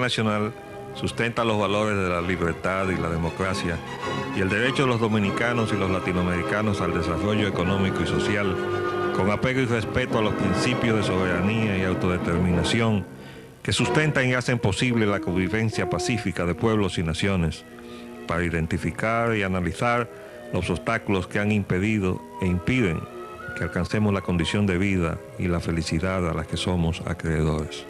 Nacional sustenta los valores de la libertad y la democracia y el derecho de los dominicanos y los latinoamericanos al desarrollo económico y social, con apego y respeto a los principios de soberanía y autodeterminación que sustentan y hacen posible la convivencia pacífica de pueblos y naciones, para identificar y analizar los obstáculos que han impedido e impiden que alcancemos la condición de vida y la felicidad a la que somos acreedores.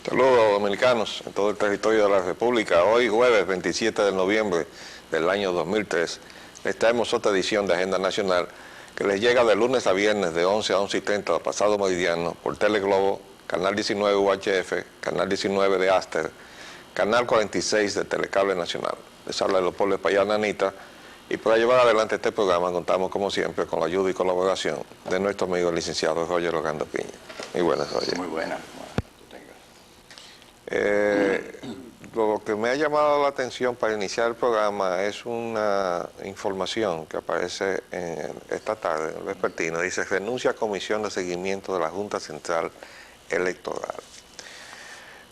Saludos dominicanos en todo el territorio de la República. Hoy jueves 27 de noviembre del año 2003 les traemos otra edición de Agenda Nacional que les llega de lunes a viernes de 11 a 11:30 pasado meridiano por Teleglobo, Canal 19 UHF, Canal 19 de Aster, Canal 46 de Telecable Nacional. Les habla Leopoldo Espaillá Anita, y para llevar adelante este programa contamos como siempre con la ayuda y colaboración de nuestro amigo el licenciado Roger Ogando Piña. Muy buenas, Roger. Muy buenas. Lo que me ha llamado la atención para iniciar el programa es una información que aparece esta tarde en el vespertino. Dice: renuncia a comisión de seguimiento de la Junta Central Electoral.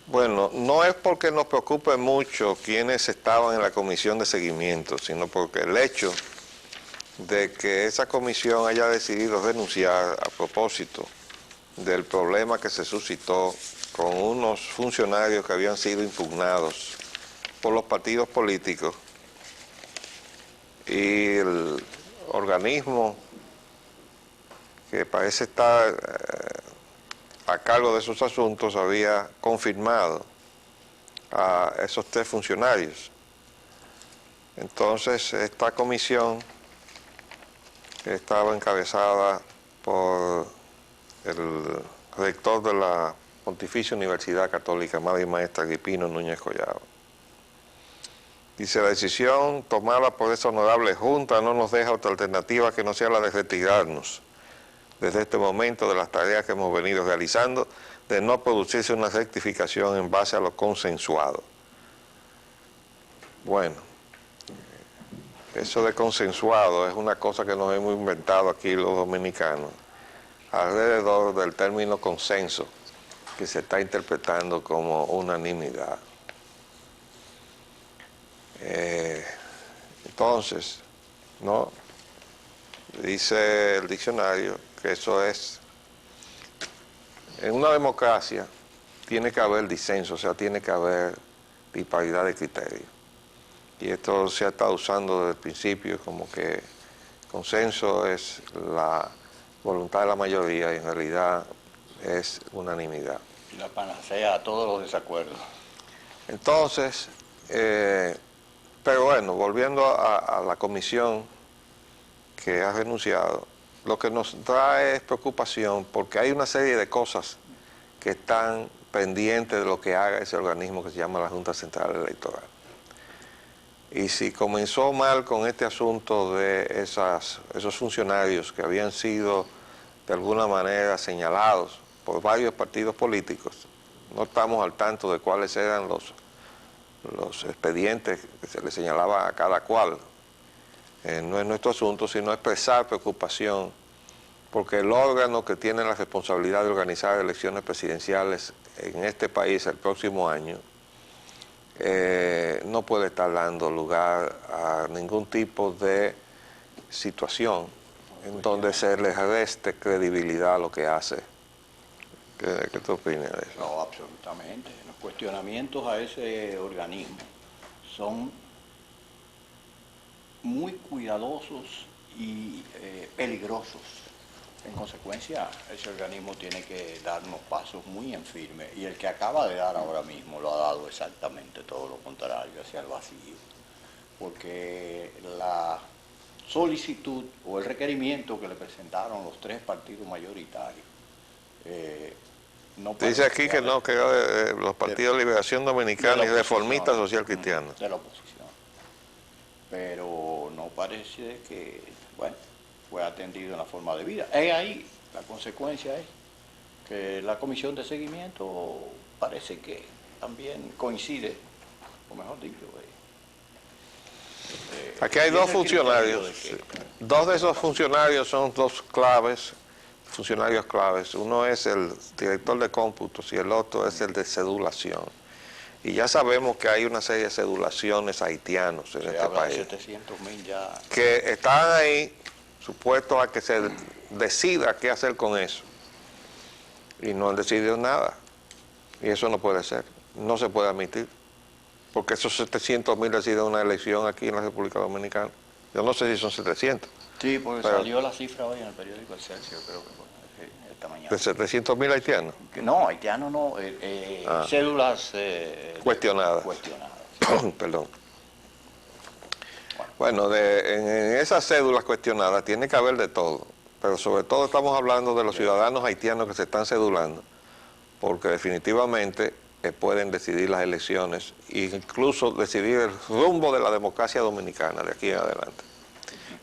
Bueno, no es porque nos preocupe mucho quienes estaban en la comisión de seguimiento, sino porque el hecho de que esa comisión haya decidido renunciar a propósito del problema que se suscitó con unos funcionarios que habían sido impugnados por los partidos políticos, y el organismo que parece estar a cargo de esos asuntos había confirmado a esos 3 funcionarios. Entonces, esta comisión, que estaba encabezada por el rector de la Pontificia Universidad Católica, Madre y Maestra Agripino Núñez Collado, dice: la decisión tomada por esa honorable Junta no nos deja otra alternativa que no sea la de retirarnos desde este momento de las tareas que hemos venido realizando, de no producirse una rectificación en base a lo consensuado. Bueno, eso de consensuado es una cosa que nos hemos inventado aquí los dominicanos alrededor del término consenso, que se está interpretando como unanimidad. Entonces, ¿no? Dice el diccionario que eso es, en una democracia tiene que haber disenso, o sea, tiene que haber disparidad de criterios. Y esto se ha estado usando desde el principio como que consenso es la voluntad de la mayoría y en realidad es unanimidad. La panacea a todos los desacuerdos. Entonces, pero bueno, volviendo a la comisión que ha renunciado, lo que nos trae es preocupación porque hay una serie de cosas que están pendientes de lo que haga ese organismo que se llama la Junta Central Electoral. Y si comenzó mal con este asunto de esos funcionarios que habían sido de alguna manera señalados por varios partidos políticos, no estamos al tanto de cuáles eran los expedientes que se le señalaba a cada cual. No es nuestro asunto, sino expresar preocupación porque el órgano que tiene la responsabilidad de organizar elecciones presidenciales en este país el próximo año no puede estar dando lugar a ningún tipo de situación en donde se le reste credibilidad a lo que hace. ¿Qué tú opinas de eso? No, absolutamente. Los cuestionamientos a ese organismo son muy cuidadosos y peligrosos. En consecuencia, ese organismo tiene que dar unos pasos muy en firme, y el que acaba de dar ahora mismo lo ha dado exactamente todo lo contrario, hacia el vacío. Porque la solicitud o el requerimiento que le presentaron los 3 partidos mayoritarios no dice aquí que no, que era de los partidos de Liberación Dominicana y Reformista Social Cristiana. De la oposición. Pero no parece que, bueno, fue atendido en la forma debida. Es ahí, la consecuencia es que la comisión de seguimiento parece que también coincide, o mejor dicho, aquí hay 2 funcionarios. 2 de esos funcionarios son 2 funcionarios claves. Uno es el director de cómputos y el otro es el de cedulación. Y ya sabemos que hay una serie de cedulaciones haitianos en este habla de país. 700.000 ya. Que están ahí supuestos a que se decida qué hacer con eso. Y no han decidido nada. Y eso no puede ser. No se puede admitir. Porque esos 700.000 deciden una elección aquí en la República Dominicana. Yo no sé si son 700. Sí, porque pero salió la cifra hoy en el periódico Excelsior, creo que fue, esta mañana. ¿De 700.000 haitianos? No, haitianos no, células Cuestionadas. Perdón. Bueno, en esas cédulas cuestionadas tiene que haber de todo, pero sobre todo estamos hablando de los ciudadanos haitianos que se están cedulando, porque definitivamente pueden decidir las elecciones e incluso decidir el rumbo de la democracia dominicana de aquí en adelante.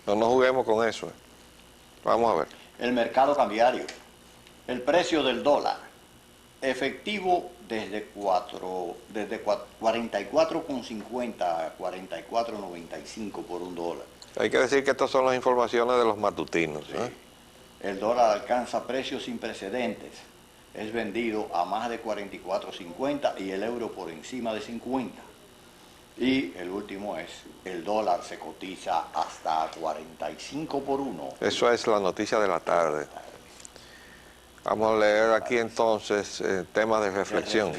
No nos juguemos con eso. Vamos a ver. El mercado cambiario, el precio del dólar, efectivo desde 44,50 a 44,95 por un dólar. Hay que decir que estas son las informaciones de los matutinos. Sí. El dólar alcanza precios sin precedentes. Es vendido a más de 44,50 y el euro por encima de 50. Y el último es, el dólar se cotiza hasta 45 por 1. Eso es la noticia de la tarde. Vamos a leer aquí entonces temas de reflexión.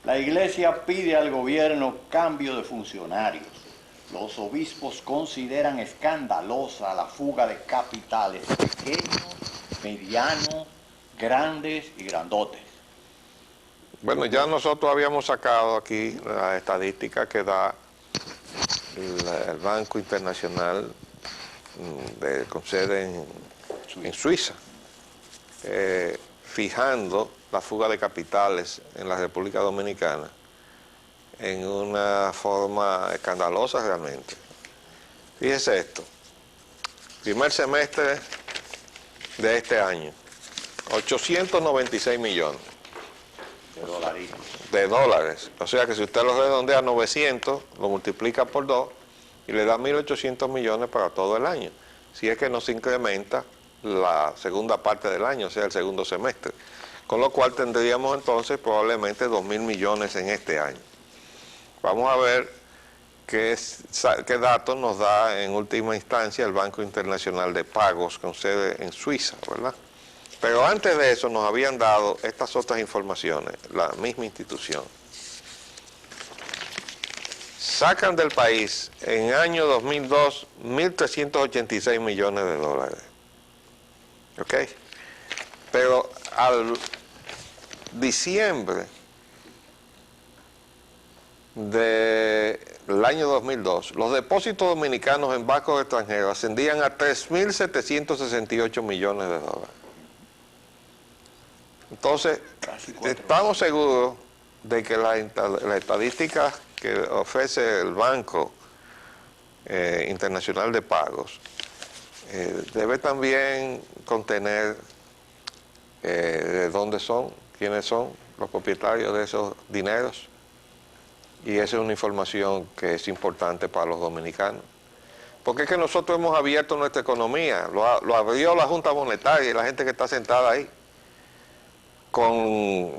La Iglesia pide al gobierno cambio de funcionarios. Los obispos consideran escandalosa la fuga de capitales pequeños, medianos, grandes y grandotes. Bueno, ya nosotros habíamos sacado aquí la estadística que da el Banco Internacional con sede en Suiza, fijando la fuga de capitales en la República Dominicana en una forma escandalosa realmente. Fíjese esto, primer semestre de este año, 896 millones de dólares. O sea que si usted lo redondea a 900, lo multiplica por 2 y le da 1.800 millones para todo el año. Si es que no se incrementa la segunda parte del año, o sea, el segundo semestre. Con lo cual tendríamos entonces probablemente 2.000 millones en este año. Vamos a ver qué datos nos da en última instancia el Banco Internacional de Pagos con sede en Suiza, ¿verdad? Pero antes de eso nos habían dado estas otras informaciones, la misma institución. Sacan del país en el año 2002 1.386 millones de dólares. ¿Ok? Pero al diciembre del año 2002, los depósitos dominicanos en bancos extranjeros ascendían a 3.768 millones de dólares. Entonces, estamos seguros de que la estadística que ofrece el Banco Internacional de Pagos debe también contener de dónde son, quiénes son los propietarios de esos dineros. Y esa es una información que es importante para los dominicanos. Porque es que nosotros hemos abierto nuestra economía, lo abrió la Junta Monetaria y la gente que está sentada ahí, con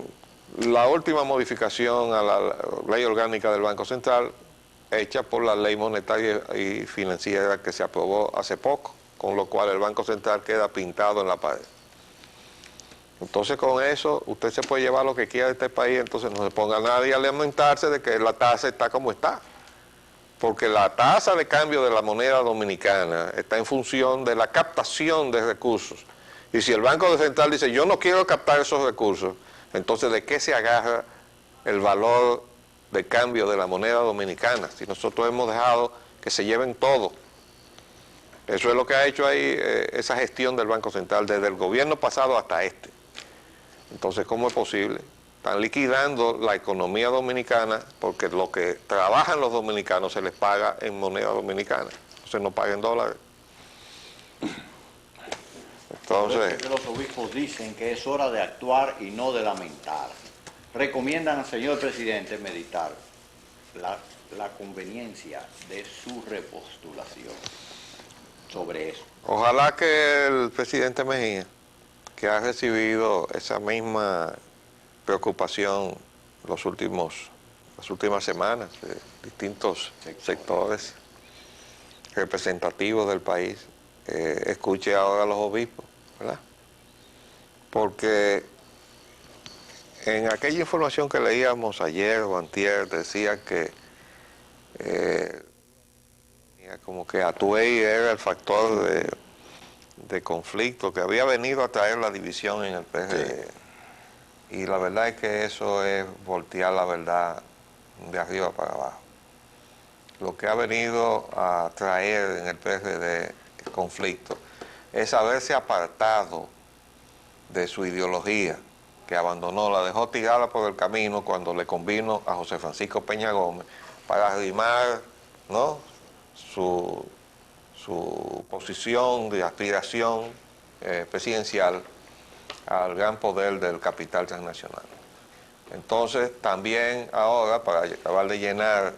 la última modificación a la ley orgánica del Banco Central, hecha por la ley monetaria y financiera que se aprobó hace poco, con lo cual el Banco Central queda pintado en la pared. Entonces con eso usted se puede llevar lo que quiera de este país, entonces no se ponga nadie a lamentarse de que la tasa está como está. Porque la tasa de cambio de la moneda dominicana está en función de la captación de recursos. Y si el Banco Central dice, yo no quiero captar esos recursos, entonces ¿de qué se agarra el valor de cambio de la moneda dominicana? Si nosotros hemos dejado que se lleven todo. Eso es lo que ha hecho ahí esa gestión del Banco Central desde el gobierno pasado hasta este. Entonces, ¿cómo es posible? Están liquidando la economía dominicana porque lo que trabajan los dominicanos se les paga en moneda dominicana. Entonces no paguen dólares. Entonces, que los obispos dicen que es hora de actuar y no de lamentar. Recomiendan al señor presidente meditar la conveniencia de su repostulación sobre eso. Ojalá que el presidente Mejía, que ha recibido esa misma preocupación las últimas semanas de distintos sectores representativos del país, escuche ahora a los obispos, ¿verdad? Porque en aquella información que leíamos ayer o antier decía que como que Atuey era el factor de conflicto que había venido a traer la división en el PRD. Sí. Y la verdad es que eso es voltear la verdad de arriba para abajo. Lo que ha venido a traer en el PRD el conflicto es haberse apartado de su ideología, que abandonó, la dejó tirada por el camino cuando le convino a José Francisco Peña Gómez para arrimar, ¿no?, su posición de aspiración presidencial al gran poder del capital transnacional. Entonces, también ahora, para acabar de llenar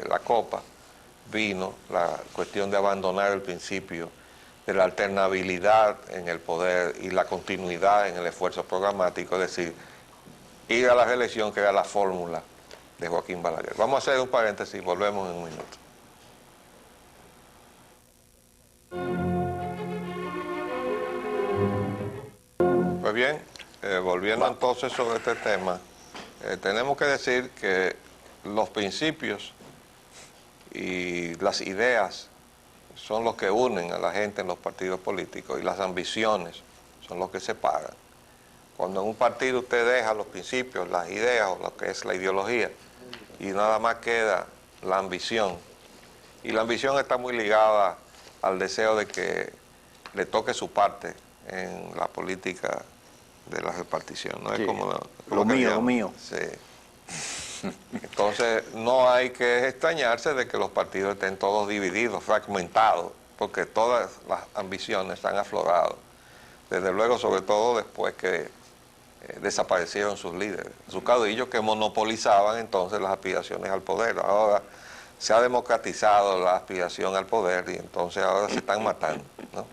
la copa, vino la cuestión de abandonar el principio de la alternabilidad en el poder y la continuidad en el esfuerzo programático, es decir, ir a la reelección, que era la fórmula de Joaquín Balaguer. Vamos a hacer un paréntesis, volvemos en un minuto. Pues bien, volviendo entonces sobre este tema, tenemos que decir que los principios y las ideas son los que unen a la gente en los partidos políticos y las ambiciones son los que separan. Cuando en un partido usted deja los principios, las ideas o lo que es la ideología y nada más queda la ambición, y la ambición está muy ligada al deseo de que le toque su parte en la política de la repartición, ¿no? Sí. Es como lo mío. Sí. Entonces no hay que extrañarse de que los partidos estén todos divididos, fragmentados, porque todas las ambiciones han aflorado, desde luego, sobre todo después que desaparecieron sus líderes, sus caudillos que monopolizaban entonces las aspiraciones al poder. Ahora se ha democratizado la aspiración al poder y entonces ahora se están matando, ¿no?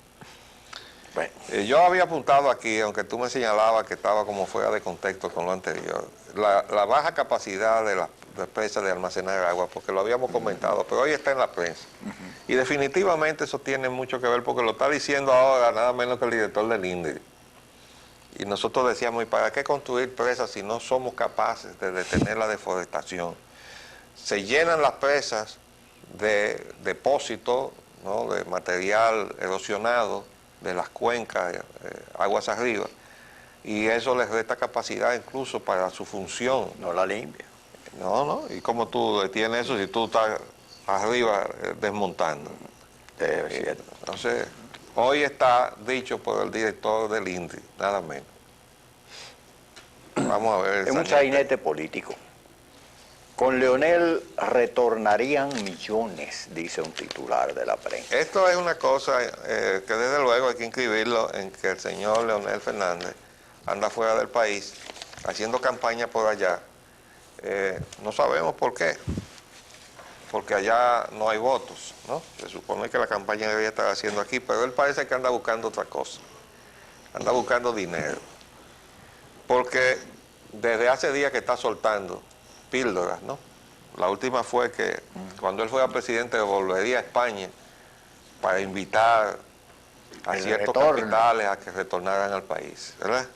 Bueno, yo había apuntado aquí, aunque tú me señalabas que estaba como fuera de contexto con lo anterior, la baja capacidad de las presas de almacenar agua, porque lo habíamos comentado, pero hoy está en la prensa. Y definitivamente eso tiene mucho que ver, porque lo está diciendo ahora nada menos que el director del INDRI. Y nosotros decíamos, ¿y para qué construir presas si no somos capaces de detener la deforestación? Se llenan las presas de depósitos, ¿no?, de material erosionado de las cuencas, aguas arriba, y eso les resta capacidad incluso para su función. No la limpia. No, ¿y cómo tú detienes eso si tú estás arriba desmontando? Es cierto. Entonces, hoy está dicho por el director del INDRI, nada menos. Vamos a ver. Es un sainete político. Con Leonel retornarían millones, dice un titular de la prensa. Esto es una cosa que desde luego hay que inscribirlo en que el señor Leonel Fernández anda fuera del país, haciendo campaña por allá. No sabemos por qué, porque allá no hay votos, ¿no? Se supone que la campaña debería estar haciendo aquí, pero él parece que anda buscando otra cosa, anda buscando dinero, porque desde hace días que está soltando píldoras, ¿no? La última fue que cuando él fue presidente volvería a España para invitar a ciertos capitales a que retornaran al país, ¿verdad?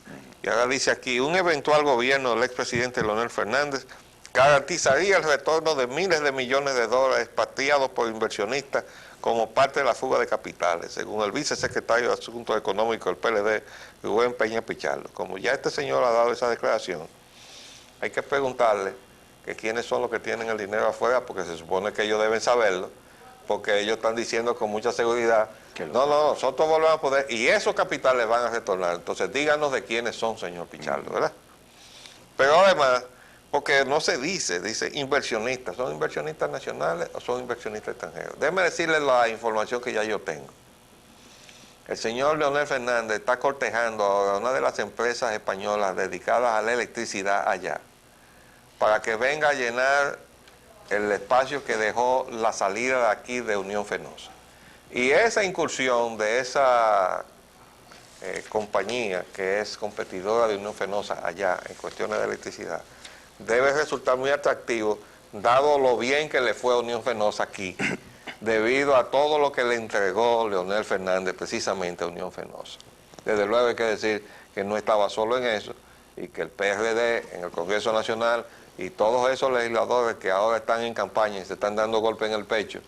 Y ahora dice aquí, un eventual gobierno del expresidente Leonel Fernández garantizaría el retorno de miles de millones de dólares expatriados por inversionistas como parte de la fuga de capitales, según el vicesecretario de Asuntos Económicos del PLD, Rubén Peña Pichardo. Como ya este señor ha dado esa declaración, hay que preguntarle que quiénes son los que tienen el dinero afuera, porque se supone que ellos deben saberlo, porque ellos están diciendo con mucha seguridad, no, nosotros volvemos a poder, y esos capitales van a retornar. Entonces díganos de quiénes son, señor Pichardo, ¿verdad? Pero además, porque no se dice inversionistas, ¿son inversionistas nacionales o son inversionistas extranjeros? Déjeme decirles la información que ya yo tengo. El señor Leonel Fernández está cortejando a una de las empresas españolas dedicadas a la electricidad allá, para que venga a llenar el espacio que dejó la salida de aquí de Unión Fenosa. Y esa incursión de esa compañía que es competidora de Unión Fenosa allá en cuestiones de electricidad, debe resultar muy atractivo, dado lo bien que le fue a Unión Fenosa aquí, debido a todo lo que le entregó Leonel Fernández precisamente a Unión Fenosa. Desde luego hay que decir que no estaba solo en eso, y que el PRD en el Congreso Nacional y todos esos legisladores que ahora están en campaña y se están dando golpe en el pecho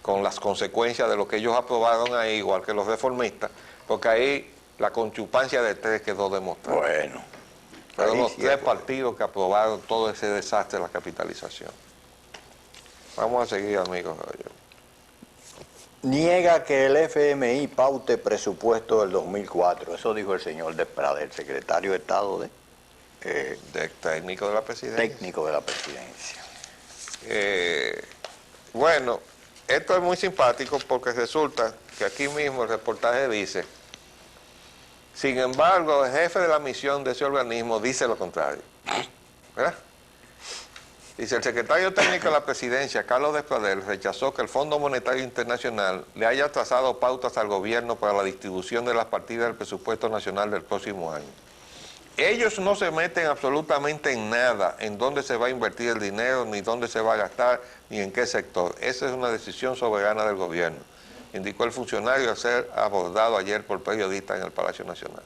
con las consecuencias de lo que ellos aprobaron ahí, igual que los reformistas, porque ahí la conchupancia de tres quedó demostrada. Bueno. Fueron los tres partidos que aprobaron todo ese desastre de la capitalización. Vamos a seguir, amigos. Niega que el FMI paute presupuesto del 2004. Eso dijo el señor Despradel, secretario de Estado de técnico de la presidencia. Técnico de la presidencia. Bueno, esto es muy simpático porque resulta que aquí mismo el reportaje dice: sin embargo, el jefe de la misión de ese organismo dice lo contrario. ¿Verdad? Dice, el secretario técnico de la presidencia, Carlos Despradel, rechazó que el Fondo Monetario Internacional le haya trazado pautas al gobierno para la distribución de las partidas del presupuesto nacional del próximo año. Ellos no se meten absolutamente en nada, en dónde se va a invertir el dinero, ni dónde se va a gastar, ni en qué sector. Esa es una decisión soberana del gobierno, indicó el funcionario al ser abordado ayer por periodistas en el Palacio Nacional.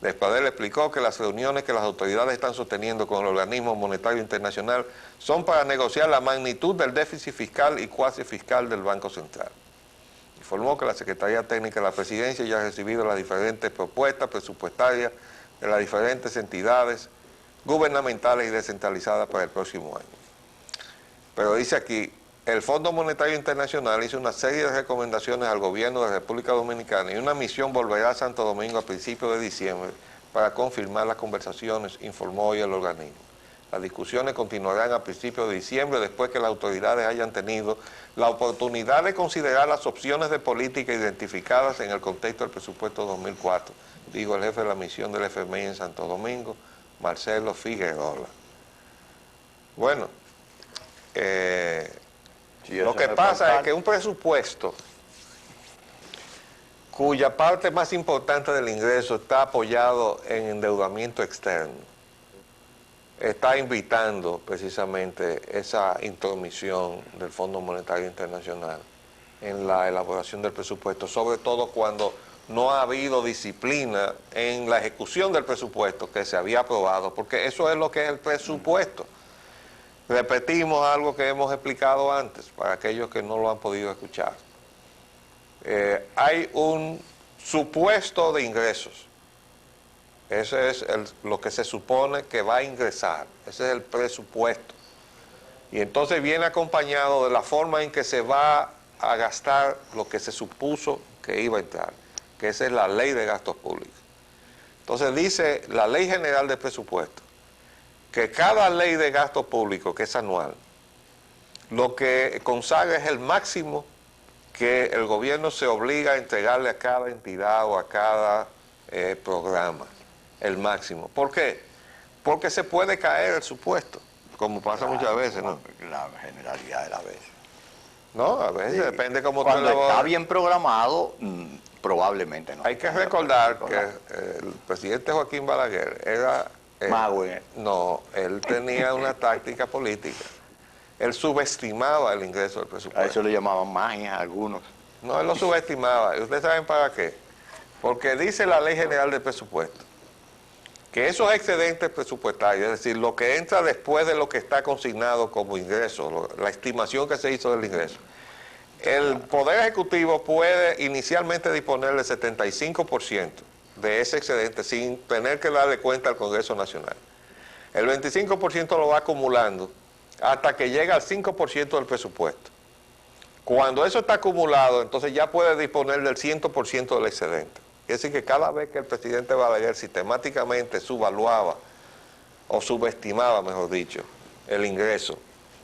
Despradel explicó que las reuniones que las autoridades están sosteniendo con el organismo monetario internacional son para negociar la magnitud del déficit fiscal y cuasi fiscal del Banco Central. Informó que la Secretaría Técnica de la Presidencia ya ha recibido las diferentes propuestas presupuestarias de las diferentes entidades gubernamentales y descentralizadas para el próximo año. Pero dice aquí, el Fondo Monetario Internacional hizo una serie de recomendaciones al gobierno de República Dominicana y una misión volverá a Santo Domingo a principios de diciembre para confirmar las conversaciones, informó hoy el organismo. Las discusiones continuarán a principios de diciembre después que las autoridades hayan tenido la oportunidad de considerar las opciones de política identificadas en el contexto del presupuesto 2004, dijo el jefe de la misión del FMI en Santo Domingo, Marcelo Figueroa. Bueno, lo que pasa es que un presupuesto cuya parte más importante del ingreso está apoyado en endeudamiento externo, está invitando precisamente esa intromisión del Fondo Monetario Internacional en la elaboración del presupuesto, sobre todo cuando no ha habido disciplina en la ejecución del presupuesto que se había aprobado, porque eso es lo que es el presupuesto. Repetimos algo que hemos explicado antes, para aquellos que no lo han podido escuchar. Hay un supuesto de ingresos. Ese es lo que se supone que va a ingresar. Ese es el presupuesto. Y entonces viene acompañado de la forma en que se va a gastar lo que se supuso que iba a entrar, que esa es la Ley de Gastos Públicos. Entonces dice la Ley General de Presupuesto que cada ley de gasto público, que es anual, lo que consagra es el máximo que el gobierno se obliga a entregarle a cada entidad o a cada programa, el máximo. ¿Por qué? Porque se puede caer el supuesto, como pasa muchas veces, ¿no? La generalidad de las veces. No, a veces sí, depende cómo tú cuando está bien programado, probablemente no. Hay que recordar que el presidente Joaquín Balaguer era... no, él tenía una táctica política. Él subestimaba el ingreso del presupuesto. A eso le llamaban magia a algunos. No, él lo subestimaba. ¿Y ustedes saben para qué? Porque dice la Ley General de Presupuesto que esos excedentes presupuestarios, es decir, lo que entra después de lo que está consignado como ingreso, la estimación que se hizo del ingreso, el Poder Ejecutivo puede inicialmente disponer del 75% de ese excedente sin tener que darle cuenta al Congreso Nacional. El 25% lo va acumulando hasta que llega al 5% del presupuesto. Cuando eso está acumulado, entonces ya puede disponer del 100% del excedente. Es decir, que cada vez que el presidente Balaguer sistemáticamente subvaluaba o subestimaba, mejor dicho, el ingreso,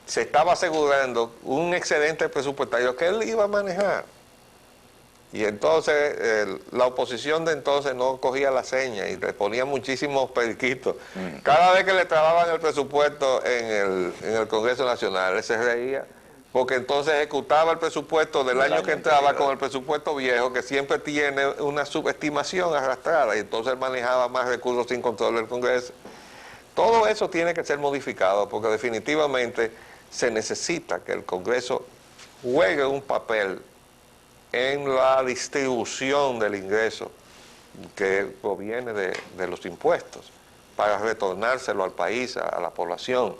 se estaba asegurando un excedente presupuestario que él iba a manejar. Y entonces la oposición de entonces no cogía la seña y le ponía muchísimos periquitos. Cada vez que le trababan el presupuesto en el Congreso Nacional, él se reía, porque entonces ejecutaba el presupuesto del año que entraba con el presupuesto viejo, que siempre tiene una subestimación arrastrada, y entonces él manejaba más recursos sin control del Congreso. Todo eso tiene que ser modificado porque definitivamente se necesita que el Congreso juegue un papel en la distribución del ingreso que proviene de los impuestos para retornárselo al país, a la población.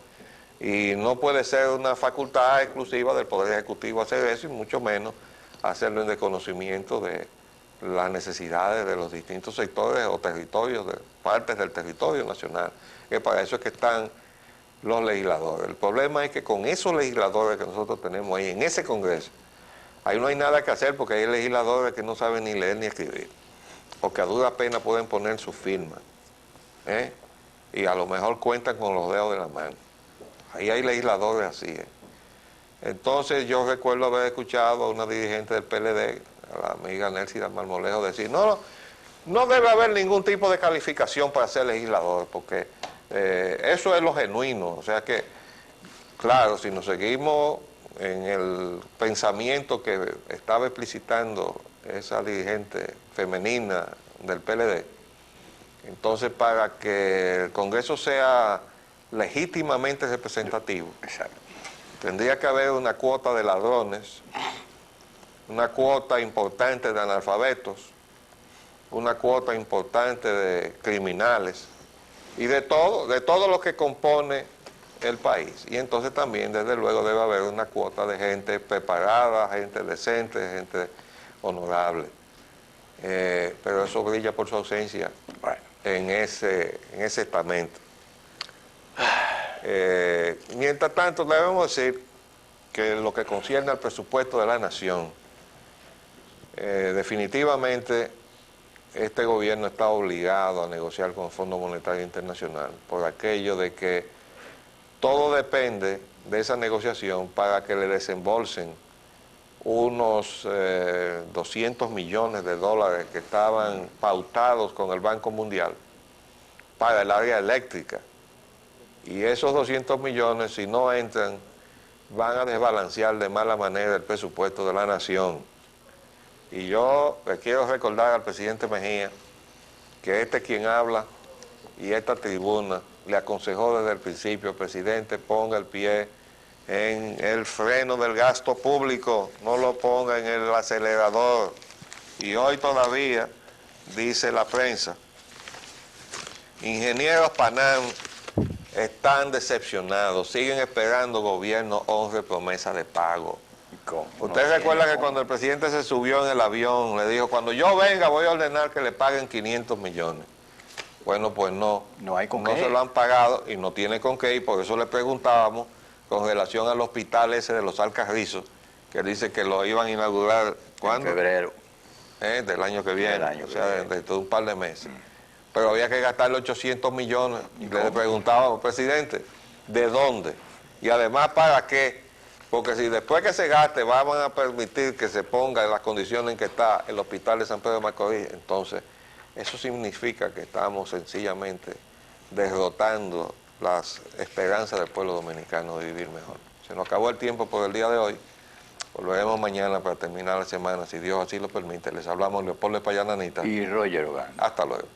Y no puede ser una facultad exclusiva del Poder Ejecutivo hacer eso, y mucho menos hacerlo en desconocimiento de las necesidades de los distintos sectores o territorios, de partes del territorio nacional, que para eso es que están los legisladores. El problema es que con esos legisladores que nosotros tenemos ahí en ese Congreso, ahí no hay nada que hacer porque hay legisladores que no saben ni leer ni escribir, o que a dura pena pueden poner su firma, y a lo mejor cuentan con los dedos de la mano. Ahí hay legisladores así. Entonces yo recuerdo haber escuchado a una dirigente del PLD, a la amiga Nelsida Marmolejo, decir, no debe haber ningún tipo de calificación para ser legislador, porque eso es lo genuino. O sea que, claro, si nos seguimos en el pensamiento que estaba explicitando esa dirigente femenina del PLD, entonces para que el Congreso sea legítimamente representativo, tendría que haber una cuota de ladrones, una cuota importante de analfabetos, una cuota importante de criminales y de todo lo que compone el país. Y entonces también, desde luego, debe haber una cuota de gente preparada, gente decente, gente honorable. Pero eso brilla por su ausencia en ese estamento. Mientras tanto, debemos decir que lo que concierne al presupuesto de la nación, definitivamente este gobierno está obligado a negociar con el Fondo Monetario Internacional por aquello de que todo depende de esa negociación para que le desembolsen unos 200 millones de dólares que estaban pautados con el Banco Mundial para el área eléctrica. Y esos 200 millones, si no entran, van a desbalancear de mala manera el presupuesto de la nación. Y yo le quiero recordar al presidente Mejía que quien habla y esta tribuna le aconsejó desde el principio: presidente, ponga el pie en el freno del gasto público, no lo ponga en el acelerador. Y hoy todavía, dice la prensa, ingenieros Panam están decepcionados, siguen esperando gobierno honre promesa de pago. Usted recuerda que cuando el presidente se subió en el avión, le dijo, cuando yo venga voy a ordenar que le paguen 500 millones. Bueno, pues no hay con qué. Se lo han pagado y no tiene con qué, y por eso le preguntábamos con relación al hospital ese de los Alcarrizos, que dice que lo iban a inaugurar, ¿cuándo? En febrero. Del año que viene, dentro de un par de meses. Pero había que gastarle 800 millones. Y le preguntábamos, presidente, ¿de dónde? Y además, ¿para qué? Porque si después que se gaste van a permitir que se ponga en las condiciones en que está el hospital de San Pedro de Macorís, entonces eso significa que estamos sencillamente derrotando las esperanzas del pueblo dominicano de vivir mejor. Se nos acabó el tiempo por el día de hoy. Volveremos mañana para terminar la semana, si Dios así lo permite. Les hablamos Leopoldo Espaillat Nanita y Roger Hogan. Hasta luego.